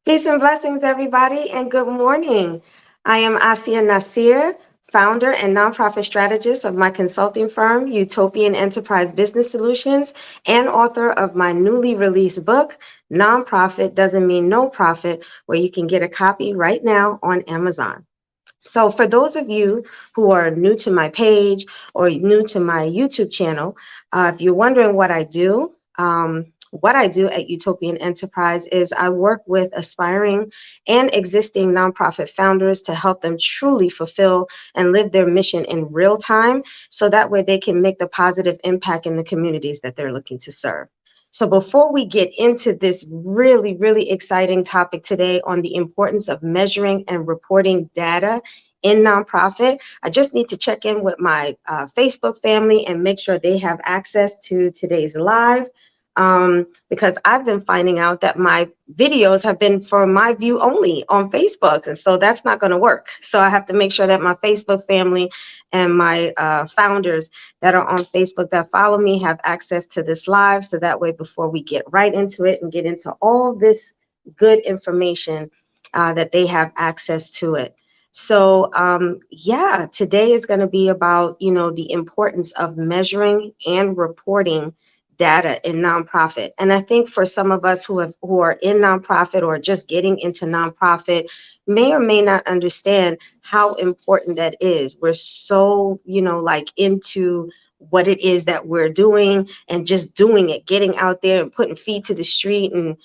Peace and blessings, everybody, and good morning. I am Asia Nasir, founder and nonprofit strategist of my consulting firm, Utopian Enterprise Business Solutions, and author of my newly released book, Nonprofit Doesn't Mean No Profit, where you can get a copy right now on Amazon. So, for those of you who are new to my page or new to my YouTube channel, if you're wondering what I do at Utopian Enterprise is I work with aspiring and existing nonprofit founders to help them truly fulfill and live their mission in real time so that way they can make the positive impact in the communities that they're looking to serve. So, before we get into this really, really exciting topic today on the importance of measuring and reporting data in nonprofit, I just need to check in with my Facebook family and make sure they have access to today's live. Because I've been finding out that my videos have been for my view only on Facebook. And so that's not going to work. So I have to make sure that my Facebook family and my founders that are on Facebook that follow me have access to this live. So that way, before we get right into it and get into all this good information, that they have access to it. So, yeah, today is going to be about, the importance of measuring and reporting data in nonprofit. And I think for some of us who are in nonprofit or just getting into nonprofit may or may not understand how important that is. We're so, like into what it is that we're doing and just doing it, getting out there and putting feet to the street and,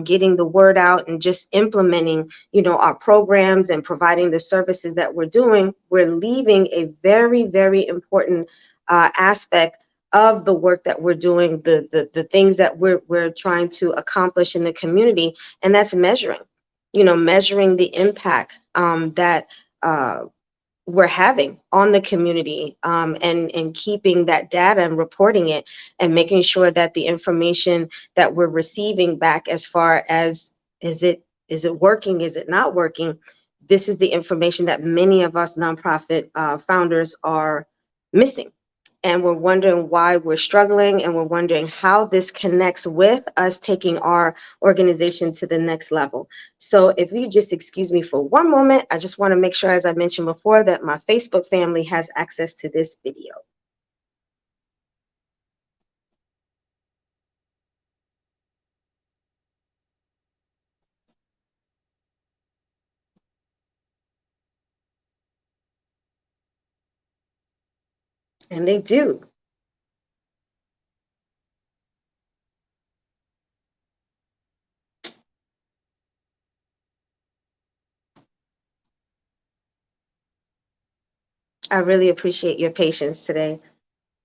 getting the word out and just implementing, our programs and providing the services that we're doing. We're leaving a very, very important aspect of the work that we're doing, the things that we're trying to accomplish in the community, and that's measuring. Measuring the impact that we're having on the community, and keeping that data and reporting it and making sure that the information that we're receiving back as far as is it working, is it not working, this is the information that many of us nonprofit founders are missing, and we're wondering why we're struggling, and we're wondering how this connects with us taking our organization to the next level. So if you just excuse me for one moment, I just want to make sure, as I mentioned before, that my Facebook family has access to this video. And they do. I really appreciate your patience today,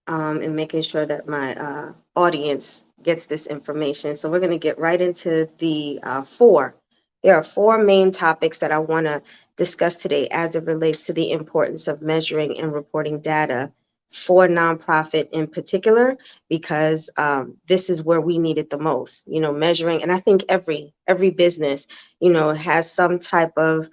in making sure that my audience gets this information. So we're going to get right into the four. There are four main topics that I want to discuss today as it relates to the importance of measuring and reporting data for nonprofit in particular, because this is where we need it the most. Measuring, and I think every business, has some type of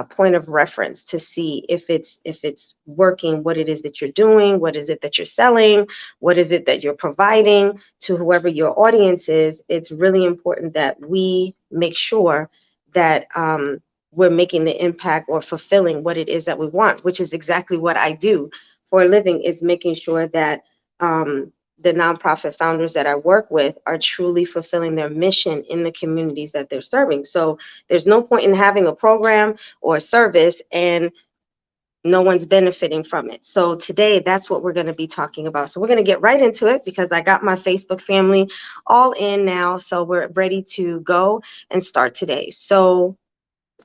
point of reference to see if it's working, what it is that you're doing, what is it that you're selling, what is it that you're providing to whoever your audience is. It's really important that we make sure that we're making the impact or fulfilling what it is that we want, which is exactly what I do for a living, is making sure that the nonprofit founders that I work with are truly fulfilling their mission in the communities that they're serving. So there's no point in having a program or a service and no one's benefiting from it. So today, that's what we're going to be talking about. So we're going to get right into it because I got my Facebook family all in now. So we're ready to go and start today. So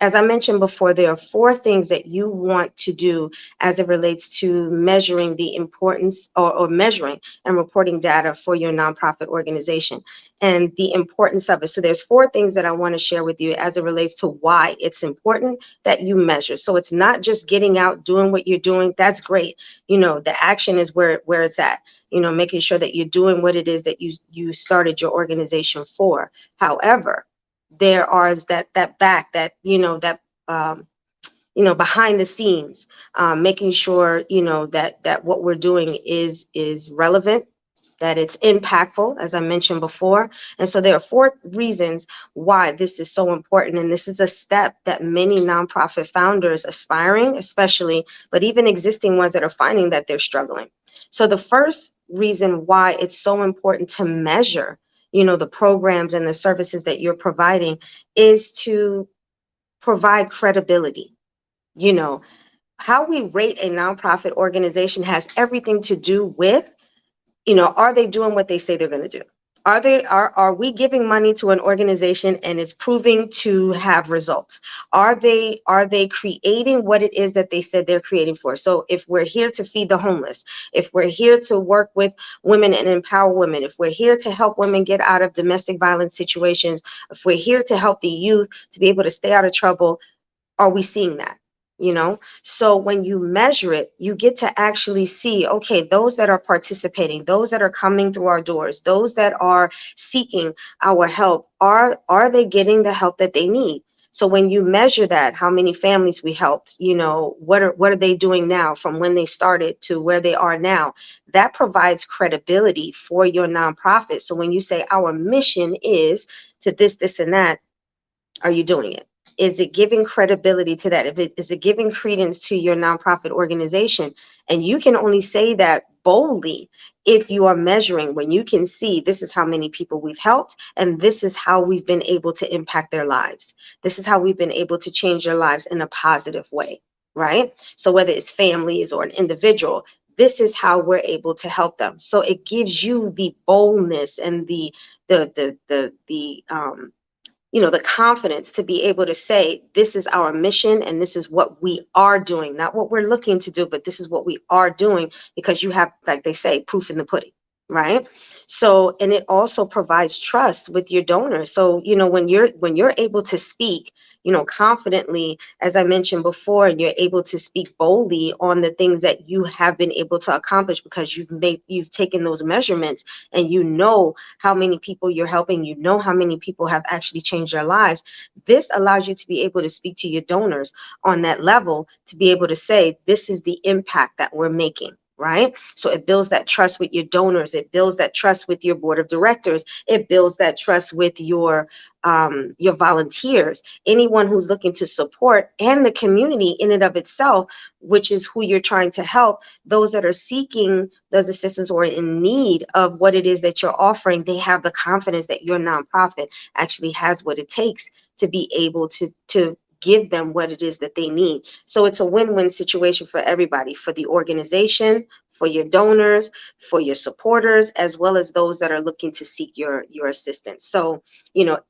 as I mentioned before, there are four things that you want to do as it relates to measuring the importance, or measuring and reporting data for your nonprofit organization and the importance of it. So there's four things that I want to share with you as it relates to why it's important that you measure. So it's not just getting out, doing what you're doing. That's great. The action is where it's at, making sure that you're doing what it is that you started your organization for. However, there are that back, that that behind the scenes, making sure that what we're doing is relevant, that it's impactful, as I mentioned before. And so there are 4 reasons why this is so important. And this is a step that many nonprofit founders, aspiring especially, but even existing ones that are finding that they're struggling. So the first reason why it's so important to measure, the programs and the services that you're providing is to provide credibility. You know, how we rate a nonprofit organization has everything to do with, are they doing what they say they're going to do? Are we giving money to an organization and it's proving to have results? Are they creating what it is that they said they're creating for? So if we're here to feed the homeless, if we're here to work with women and empower women, if we're here to help women get out of domestic violence situations, if we're here to help the youth to be able to stay out of trouble, are we seeing that? So when you measure it, you get to actually see, okay, those that are participating, those that are coming through our doors, those that are seeking our help, are they getting the help that they need? So when you measure that, how many families we helped, what are they doing now from when they started to where they are now? That provides credibility for your nonprofit. So when you say our mission is to this, and that, are you doing it? Is it giving credibility to that? Is it giving credence to your nonprofit organization? And you can only say that boldly if you are measuring, when you can see this is how many people we've helped, and this is how we've been able to impact their lives. This is how we've been able to change their lives in a positive way, right? So whether it's families or an individual, this is how we're able to help them. So it gives you the boldness and the confidence to be able to say, this is our mission and this is what we are doing, not what we're looking to do, but this is what we are doing, because you have, like they say, proof in the pudding, right? So, and it also provides trust with your donors. So, when you're able to speak, confidently, as I mentioned before, and you're able to speak boldly on the things that you have been able to accomplish because you've taken those measurements, and how many people you're helping, how many people have actually changed their lives. This allows you to be able to speak to your donors on that level, to be able to say, this is the impact that we're making. Right? So it builds that trust with your donors. It builds that trust with your board of directors. It builds that trust with your volunteers, anyone who's looking to support, and the community in and of itself, which is who you're trying to help. Those that are seeking those assistance or in need of what it is that you're offering, they have the confidence that your nonprofit actually has what it takes to be able to give them what it is that they need. So it's a win-win situation for everybody, for the organization, for your donors, for your supporters, as well as those that are looking to seek your assistance. So, number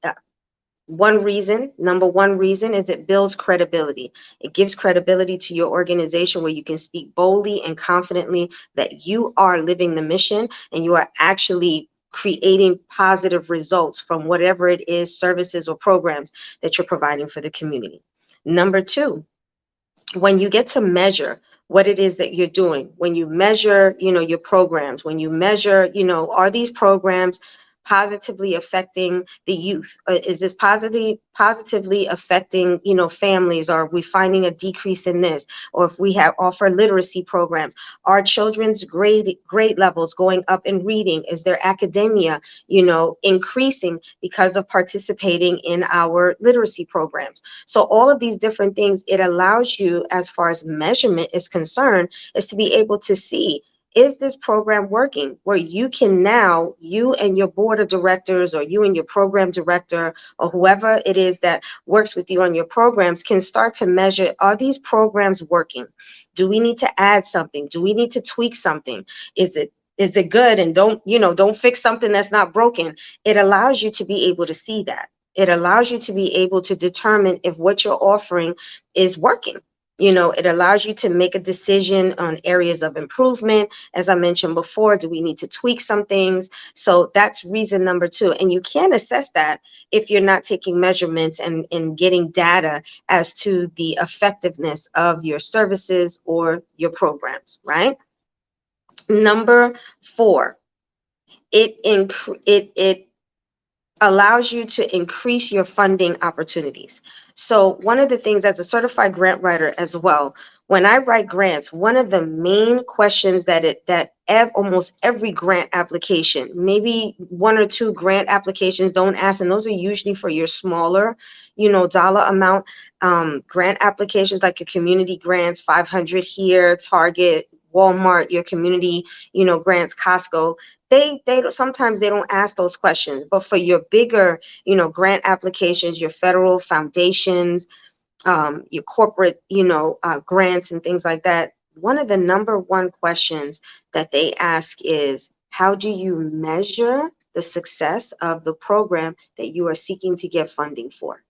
one reason is it builds credibility. It gives credibility to your organization, where you can speak boldly and confidently that you are living the mission and you are actually creating positive results from whatever it is, services or programs that you're providing for the community. Number 2, when you get to measure what it is that you're doing, when you measure, your programs, when you measure, are these programs positively affecting the youth? Is this positively affecting, families? Are we finding a decrease in this? Or if we offer literacy programs, are children's grade levels going up in reading? Is their academia, increasing because of participating in our literacy programs? So all of these different things, it allows you, as far as measurement is concerned, is to be able to see, is this program working? Where you can now, you and your board of directors, or you and your program director, or whoever it is that works with you on your programs, can start to measure, are these programs working? Do we need to add something? Do we need to tweak something? Is it good? And don't fix something that's not broken. It allows you to be able to see that. It allows you to be able to determine if what you're offering is working. It allows you to make a decision on areas of improvement. As I mentioned before, do we need to tweak some things? So that's reason number 2. And you can't assess that if you're not taking measurements and getting data as to the effectiveness of your services or your programs, right? Number 4, it allows you to increase your funding opportunities. So one of the things as a certified grant writer as well, when I write grants, one of the main questions almost every grant application, maybe one or two grant applications don't ask, and those are usually for your smaller, dollar amount grant applications, like your community grants, 500 here, Target, Walmart, your community, grants, Costco. They sometimes they don't ask those questions, but for your bigger, grant applications, your federal foundations, your corporate, grants and things like that, one of the number one questions that they ask is, how do you measure the success of the program that you are seeking to get funding for?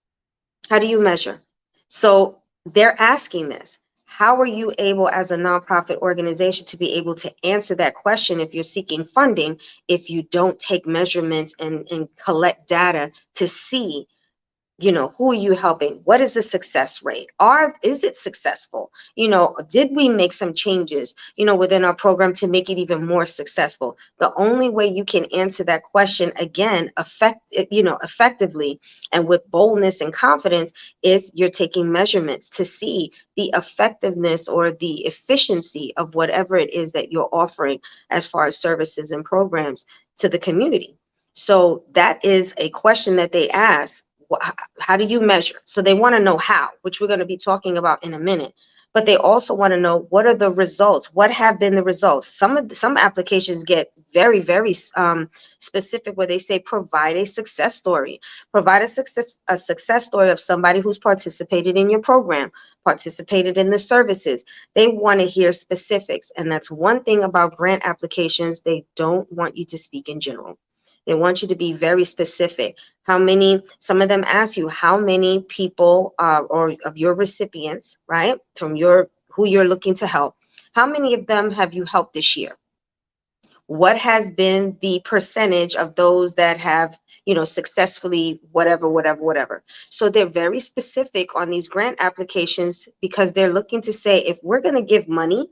How do you measure? So they're asking this. How are you able, as a nonprofit organization, to be able to answer that question if you're seeking funding, if you don't take measurements and collect data to see, who are you helping? What is the success rate? Is it successful? Did we make some changes, within our program to make it even more successful? The only way you can answer that question again, effectively and with boldness and confidence is you're taking measurements to see the effectiveness or the efficiency of whatever it is that you're offering as far as services and programs to the community. So that is a question that they ask. How do you measure? So they want to know how, which we're going to be talking about in a minute. But they also want to know, what are the results? What have been the results? Some applications get very, very specific, where they say provide a success story. Provide a success story of somebody who's participated in your program, participated in the services. They want to hear specifics, and that's one thing about grant applications. They don't want you to speak in general. They want you to be very specific. Some of them ask you how many people or of your recipients, right, from who you're looking to help, how many of them have you helped this year? What has been the percentage of those that have, successfully whatever. So they're very specific on these grant applications, because they're looking to say, if we're going to give money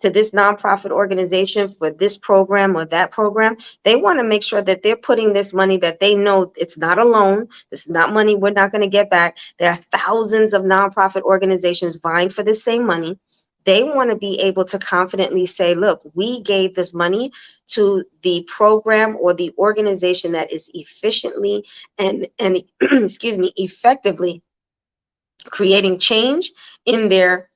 to this nonprofit organization for this program or that program, they want to make sure that they're putting this money, that they know it's not a loan. This is not money we're not going to get back. There are thousands of nonprofit organizations vying for the same money. They want to be able to confidently say, look, we gave this money to the program or the organization that is efficiently and excuse me, effectively creating change in their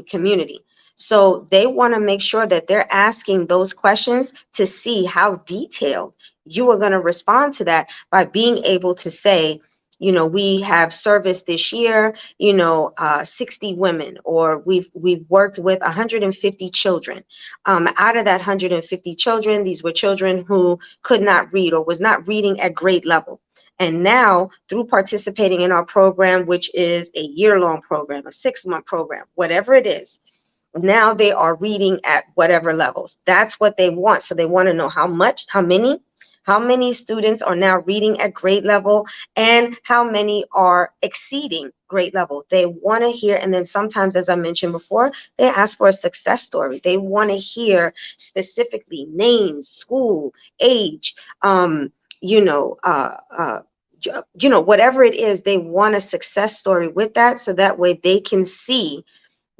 community. So they want to make sure that they're asking those questions to see how detailed you are going to respond to that, by being able to say, we have serviced this year, 60 women, or we've worked with 150 children. Out of that 150 children, these were children who could not read or was not reading at grade level. And now, through participating in our program, which is a year-long program, a 6-month program, whatever it is, now they are reading at whatever levels. That's what they want. So they want to know how many students are now reading at grade level, and how many are exceeding grade level. They want to hear, and then sometimes, as I mentioned before, they ask for a success story. They want to hear specifically names, school, age, whatever it is, they want a success story with that, so that way they can see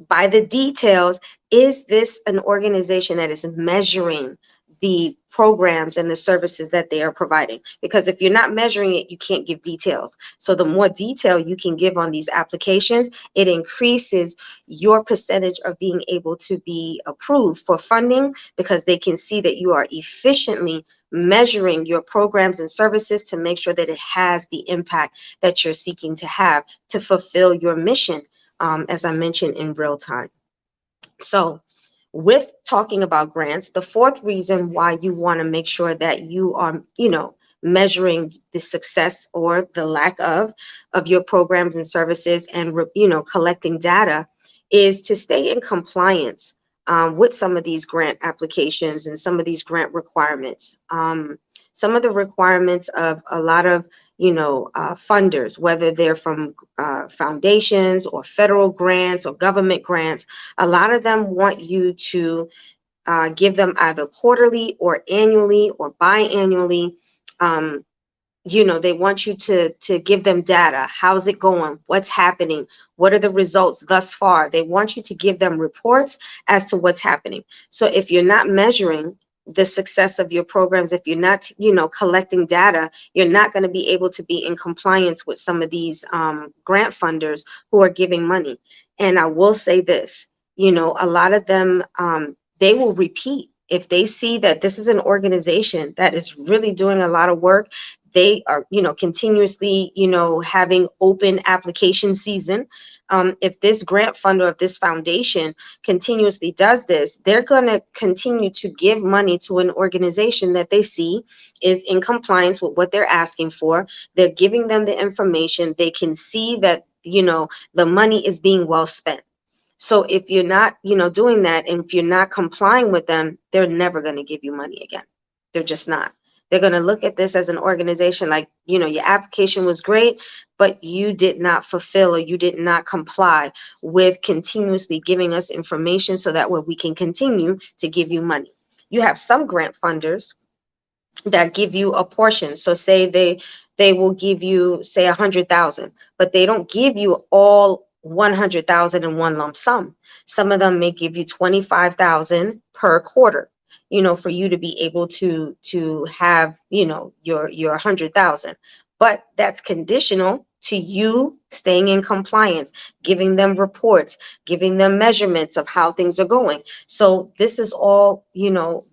by the details, is this an organization that is measuring the programs and the services that they are providing? Because if you're not measuring it, you can't give details. So the more detail you can give on these applications, it increases your percentage of being able to be approved for funding, because they can see that you are efficiently measuring your programs and services to make sure that it has the impact that you're seeking to have to fulfill your mission, as I mentioned, in real time. So with talking about grants, the fourth reason why you want to make sure that you are, measuring the success or the lack of your programs and services, and, collecting data, is to stay in compliance with some of these grant applications and some of these grant requirements. Some of the requirements of a lot of, funders, whether they're from foundations or federal grants or government grants, a lot of them want you to give them either quarterly or annually or biannually they want you to give them data. How's it going? What's happening? What are the results thus far? They want you to give them reports as to what's happening. So if you're not measuring the success of your programs, if you're not, collecting data, you're not going to be able to be in compliance with some of these grant funders who are giving money. And I will say this, a lot of them, they will repeat. If they see that this is an organization that is really doing a lot of work, they are, continuously, having open application season. If this grant funder of this foundation continuously does this, they're going to continue to give money to an organization that they see is in compliance with what they're asking for. They're giving them the information. They can see that, the money is being well spent. So if you're not, doing that, and if you're not complying with them, they're never going to give you money again. They're just not. They're going to look at this as an organization like, your application was great, but you did not fulfill or you did not comply with continuously giving us information so that way we can continue to give you money. You have some grant funders that give you a portion. So say they will give you, say, 100,000, but they don't give you all 100,000 in one lump sum. Some of them may give you 25,000 per quarter, for you to be able to have, your 100,000. But that's conditional to you staying in compliance, giving them reports, giving them measurements of how things are going. So this is all,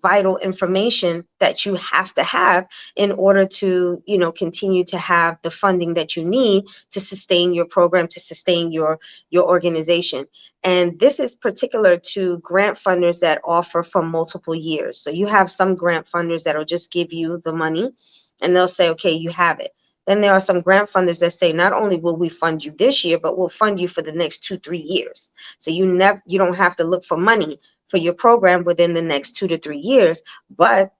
vital information that you have to have in order to, continue to have the funding that you need to sustain your program, to sustain your organization. And this is particular to grant funders that offer for multiple years. So you have some grant funders that'll just give you the money and they'll say, okay, you have it. Then there are some grant funders that say, not only will we fund you this year, but we'll fund you for the next 2-3 years. So you don't have to look for money for your program within the next 2 to 3 years, but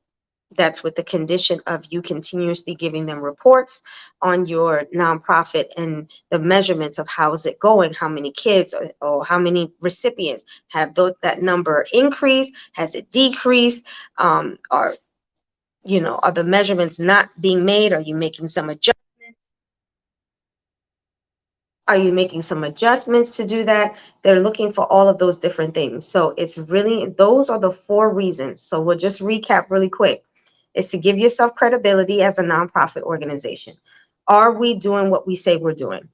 that's with the condition of you continuously giving them reports on your nonprofit and the measurements of how is it going, how many kids or how many recipients have that number increased, has it decreased, are the measurements not being made? Are you making some adjustments? Are you making some adjustments to do that? They're looking for all of those different things. So it's really, those are the 4 reasons. So we'll just recap really quick. It's to give yourself credibility as a nonprofit organization. Are we doing what we say we're doing?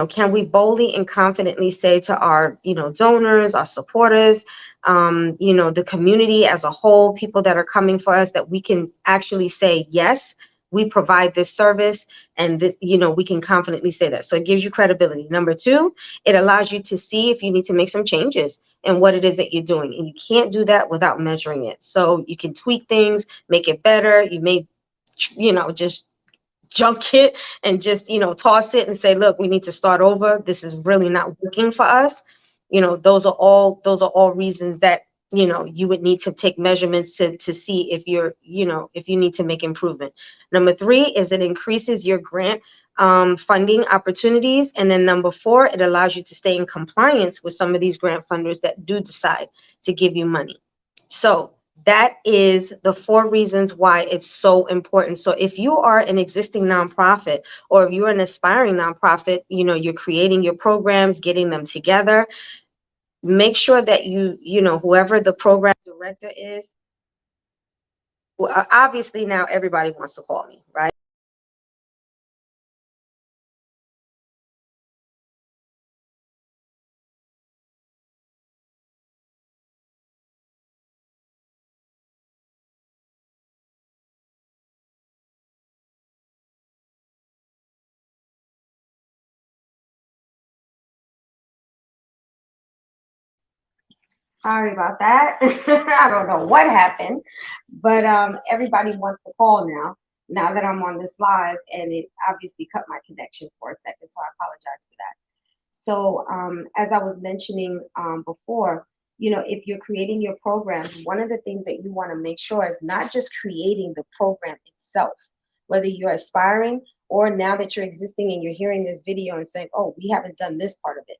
Can we boldly and confidently say to our, donors, our supporters, the community as a whole, people that are coming for us, that we can actually say, yes, we provide this service, and this, we can confidently say that. So it gives you credibility. Number 2, it allows you to see if you need to make some changes in what it is that you're doing. And you can't do that without measuring it. So you can tweak things, make it better. You may, just junk it and just, toss it and say, look, we need to start over. This is really not working for us. Those are all reasons that, you would need to take measurements to see if you're, if you need to make improvement. Number 3 is it increases your grant funding opportunities. And then number 4, it allows you to stay in compliance with some of these grant funders that do decide to give you money. So that is the 4 reasons why it's so important. So if you are an existing nonprofit, or if you're an aspiring nonprofit, you're creating your programs, getting them together, make sure that whoever the program director is, well, obviously now everybody wants to call me, right? Sorry about that. I don't know what happened, but everybody wants to call now that I'm on this live, and it obviously cut my connection for a second, so I apologize for that. So as I was mentioning before, if you're creating your programs, one of the things that you want to make sure is not just creating the program itself, whether you're aspiring or now that you're existing and you're hearing this video and saying, oh, we haven't done this part of it.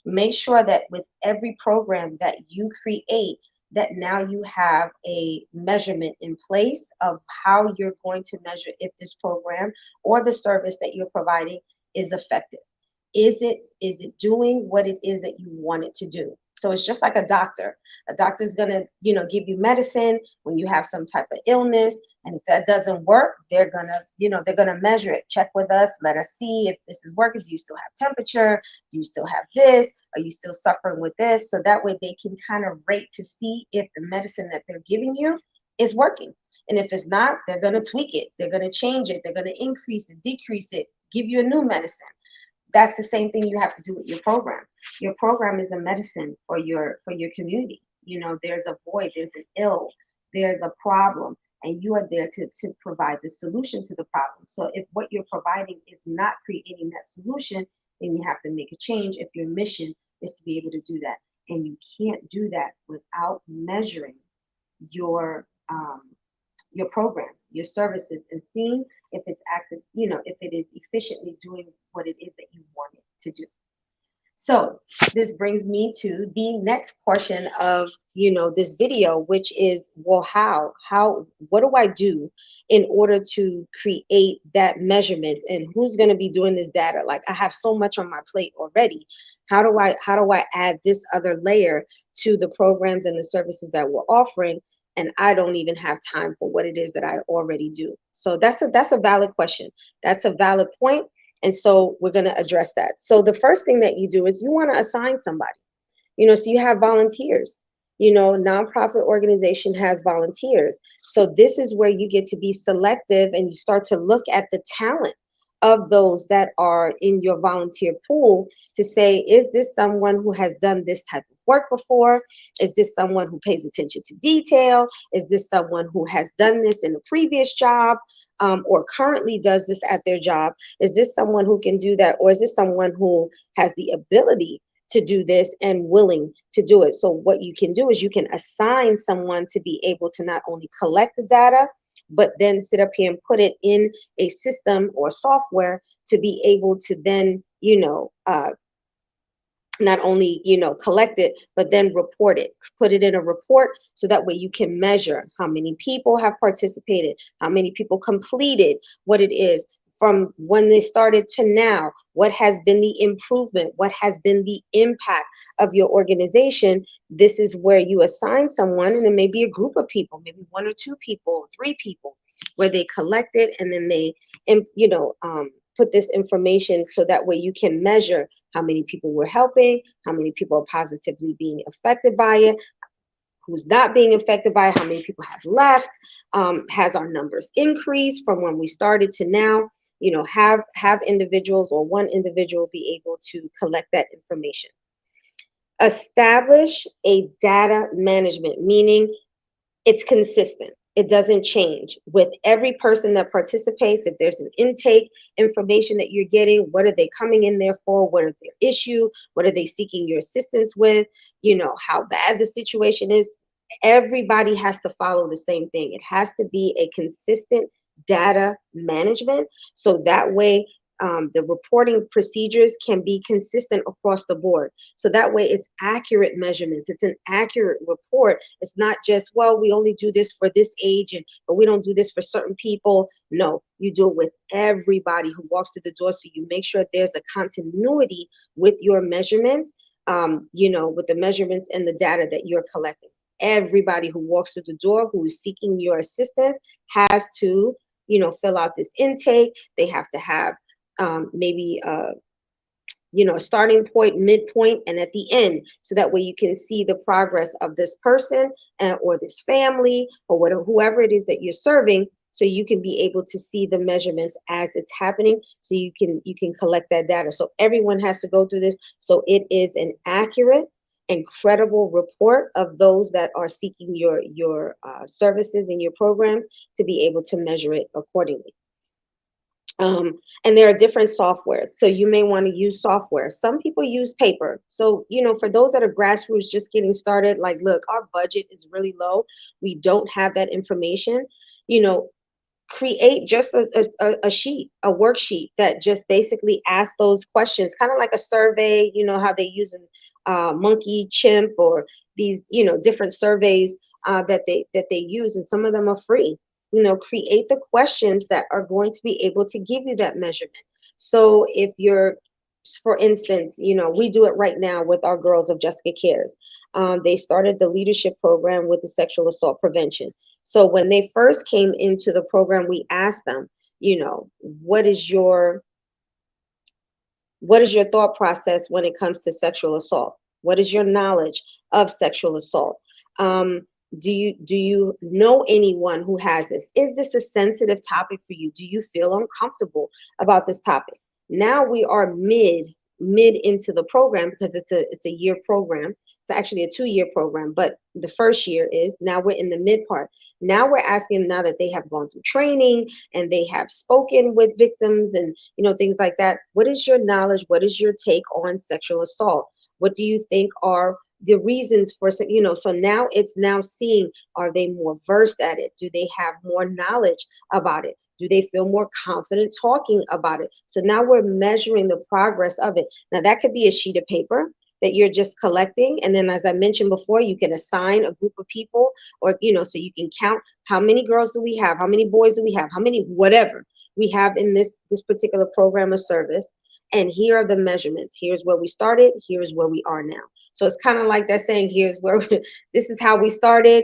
Make sure that with every program that you create, that now you have a measurement in place of how you're going to measure if this program or the service that you're providing is effective. Is it doing what it is that you want it to do? So it's just like a doctor. A doctor's gonna, give you medicine when you have some type of illness, and if that doesn't work, they're gonna measure it. Check with us, let us see if this is working. Do you still have temperature? Do you still have this? Are you still suffering with this? So that way they can kind of rate to see if the medicine that they're giving you is working. And if it's not, they're gonna tweak it. They're gonna change it. They're gonna increase it, decrease it, give you a new medicine. That's the same thing you have to do with your program. Your program is a medicine for your community. There's a void, there's an ill, there's a problem, and you are there to provide the solution to the problem. So if what you're providing is not creating that solution, then you have to make a change if your mission is to be able to do that. And you can't do that without measuring your um, your programs, your services, and seeing if it's active, if it is efficiently doing what it is that you want it to do. So this brings me to the next portion of, this video, which is, well, what do I do in order to create that measurements, and who's going to be doing this data? Like, I have so much on my plate already. How do I add this other layer to the programs and the services that we're offering? And I don't even have time for what it is that I already do. So that's a valid question. That's a valid point. And so we're going to address that. So the first thing that you do is you want to assign somebody, so you have volunteers. Nonprofit organization has volunteers. So this is where you get to be selective and you start to look at the talent of those that are in your volunteer pool to say, is this someone who has done this type of work before? Is this someone who pays attention to detail? Is this someone who has done this in a previous job, or currently does this at their job? Is this someone who can do that? Or is this someone who has the ability to do this and willing to do it? So what you can do is you can assign someone to be able to not only collect the data, but then sit up here and put it in a system or software to be able to then, not only, collect it, but then report it, put it in a report, so that way you can measure how many people have participated, how many people completed what it is from when they started to now, what has been the improvement, what has been the impact of your organization. This is where you assign someone, and it may be a group of people, maybe one or two people, three people, where they collect it and then they, put this information, so that way you can measure how many people we're helping, how many people are positively being affected by it, who's not being affected by it, how many people have left, has our numbers increased from when we started to now. Have individuals or one individual be able to collect that information. Establish a data management, meaning it's consistent. It doesn't change with every person that participates. If there's an intake information that you're getting, what are they coming in there for? What are their issue? What are they seeking your assistance with? How bad the situation is. Everybody has to follow the same thing. It has to be a consistent data management. So that way, the reporting procedures can be consistent across the board. So that way it's accurate measurements. It's an accurate report. It's not just, well, we only do this for this age, but we don't do this for certain people. No, you do it with everybody who walks through the door. So you make sure there's a continuity with your measurements, with the measurements and the data that you're collecting. Everybody who walks through the door who is seeking your assistance has to, fill out this intake. They have to have maybe a starting point, midpoint, and at the end, so that way you can see the progress of this person or this family or whatever, whoever it is that you're serving, so you can be able to see the measurements as it's happening, so you can collect that data. So everyone has to go through this, so it is an accurate and credible report of those that are seeking your services and your programs, to be able to measure it accordingly. And there are different softwares. So you may want to use software. Some people use paper. So, for those that are grassroots just getting started, like, look, our budget is really low. We don't have that information. Create just a sheet, a worksheet that just basically asks those questions, kind of like a survey, how they use monkey, chimp, or these, different surveys that they use, and some of them are free. Create the questions that are going to be able to give you that measurement. So if you're, for instance, we do it right now with our girls of Jessica Cares. They started the leadership program with the sexual assault prevention. So when they first came into the program, we asked them, what is your thought process when it comes to sexual assault? What is your knowledge of sexual assault? Um, do you know anyone who has this? Is this a sensitive topic for you? Do you feel uncomfortable about this topic? Now we are mid into the program, because it's a year program. It's actually a 2-year program, but the first year is, now we're in the mid part. Now we're asking them, now that they have gone through training and they have spoken with victims and things like that, what is your knowledge? What is your take on sexual assault? What do you think are the reasons for, so now it's now seeing, are they more versed at it? Do they have more knowledge about it? Do they feel more confident talking about it? So now we're measuring the progress of it. Now that could be a sheet of paper that you're just collecting. And then, as I mentioned before, you can assign a group of people, or, so you can count how many girls do we have? How many boys do we have? How many, whatever we have in this particular program or service. And here are the measurements. Here's where we started. Here's where we are now. So it's kind of like that saying, here's where, this is how we started.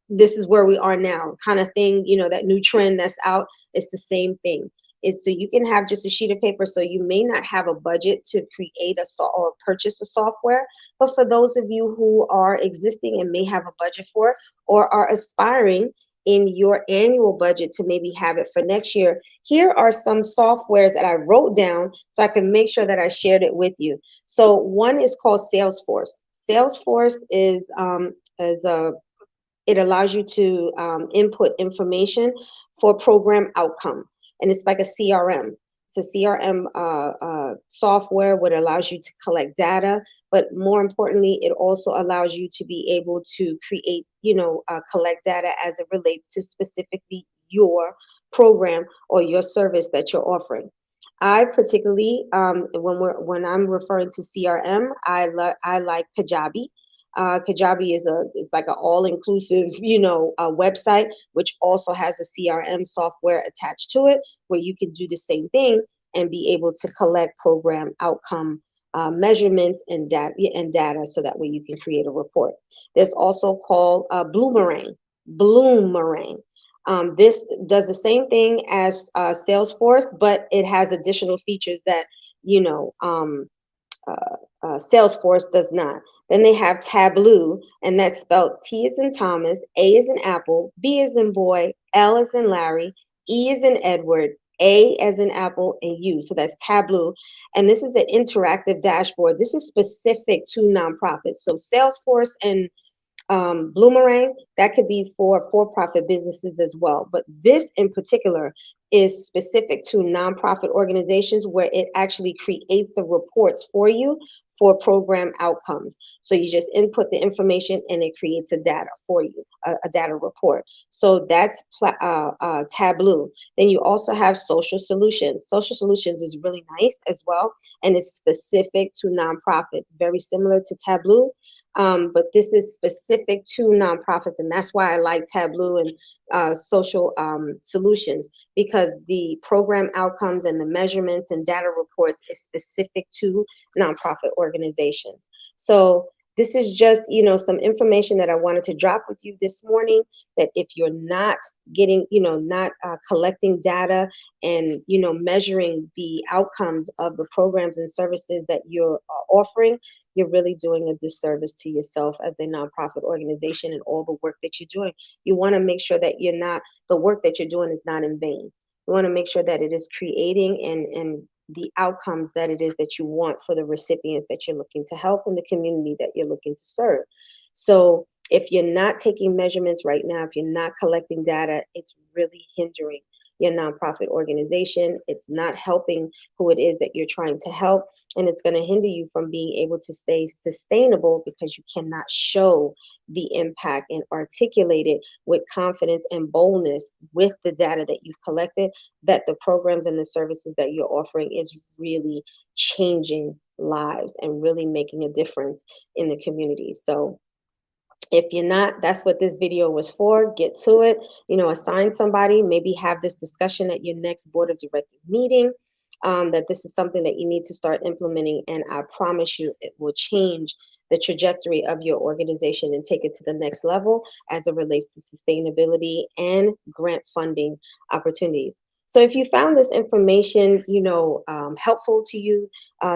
This is where we are now, kind of thing. That new trend that's out. It's the same thing. Is so you can have just a sheet of paper. So you may not have a budget to create or purchase a software, but for those of you who are existing and may have a budget for it, or are aspiring in your annual budget to maybe have it for next year, here are some softwares that I wrote down so I can make sure that I shared it with you. So one is called Salesforce. Salesforce is a it allows you to input information for program outcome, and it's like a CRM. It's a CRM software, what allows you to collect data, but more importantly, it also allows you to be able to create, collect data as it relates to specifically your program or your service that you're offering. I particularly, when I'm referring to CRM, I like Kajabi. Kajabi is like an all-inclusive, website, which also has a CRM software attached to it, where you can do the same thing and be able to collect program outcome measurements and data, so that way you can create a report. There's also called Bloomerang. Bloomerang. This does the same thing as Salesforce, but it has additional features that you know um, Salesforce does not. Then they have Tableau, and that's spelled T as in Thomas, A as in Apple, B as in boy, L as in Larry, E as in Edward, A as in Apple, and U. So that's Tableau. And this is an interactive dashboard. This is specific to nonprofits. So Salesforce and Bloomerang, that could be for for-profit businesses as well. But this in particular is specific to nonprofit organizations, where it actually creates the reports for you for program outcomes. So you just input the information and it creates a data for you, a data report. So that's Tableau. Then you also have Social Solutions. Social Solutions is really nice as well, and it's specific to nonprofits, very similar to Tableau. But this is specific to nonprofits, and that's why I like Tableau and Social Solutions, because the program outcomes and the measurements and data reports is specific to nonprofit organizations. So this is just, some information that I wanted to drop with you this morning, that if you're not getting, not collecting data and, measuring the outcomes of the programs and services that you're offering, you're really doing a disservice to yourself as a nonprofit organization and all the work that you're doing. You want to make sure that the work that you're doing is not in vain. You want to make sure that it is creating and the outcomes that it is that you want for the recipients that you're looking to help in the community that you're looking to serve. So if you're not taking measurements right now, if you're not collecting data, it's really hindering your nonprofit organization. It's not helping who it is that you're trying to help, and it's going to hinder you from being able to stay sustainable, because you cannot show the impact and articulate it with confidence and boldness with the data that you've collected, that the programs and the services that you're offering is really changing lives and really making a difference in the community. So if you're not, that's what this video was for. Get to it, assign somebody, maybe have this discussion at your next board of directors meeting, that this is something that you need to start implementing. And I promise you, it will change the trajectory of your organization and take it to the next level as it relates to sustainability and grant funding opportunities. So if you found this information, helpful to you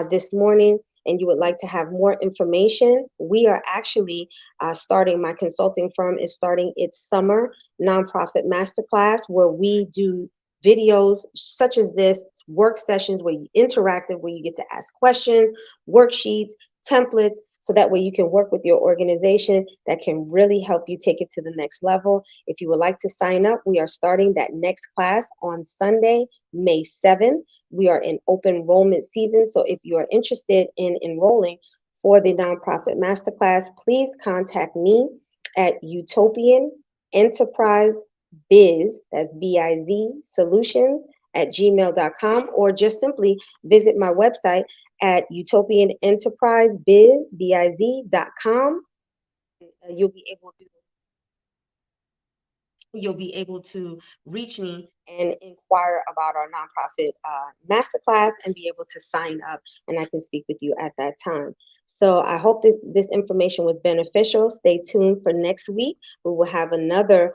this morning, and you would like to have more information, we are actually starting, my consulting firm is starting its summer nonprofit masterclass, where we do videos such as this, work sessions where you interactive, where you get to ask questions, worksheets, templates, so that way you can work with your organization that can really help you take it to the next level. If you would like to sign up, we are starting that next class on Sunday, May 7th. We are in open enrollment season, so if you are interested in enrolling for the nonprofit masterclass, please contact me at Utopian Enterprise Biz, that's BIZ Solutions at gmail.com, or just simply visit my website at utopianenterprisebiz.com. You'll be able to reach me and inquire about our nonprofit masterclass and be able to sign up, and I can speak with you at that time. So I hope this information was beneficial. Stay tuned for next week. We will have another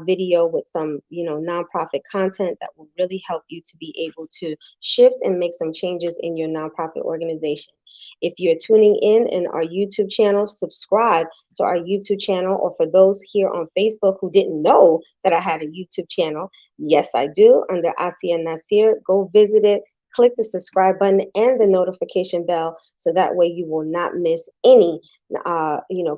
video with some nonprofit content that will really help you to be able to shift and make some changes in your nonprofit organization. If you're tuning in our YouTube channel, subscribe to our YouTube channel. Or for those here on Facebook who didn't know that I had a YouTube channel, yes, I do, under Asia Nasir. Go visit it, click the subscribe button and the notification bell, so that way you will not miss any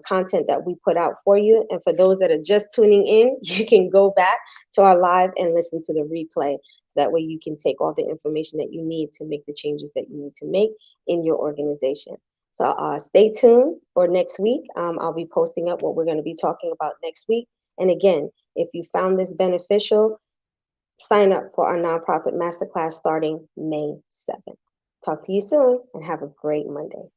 content that we put out for you. And for those that are just tuning in, you can go back to our live and listen to the replay. That way you can take all the information that you need to make the changes that you need to make in your organization. So stay tuned for next week. I'll be posting up what we're going to be talking about next week. And again, if you found this beneficial, sign up for our nonprofit masterclass starting May 7th. Talk to you soon and have a great Monday.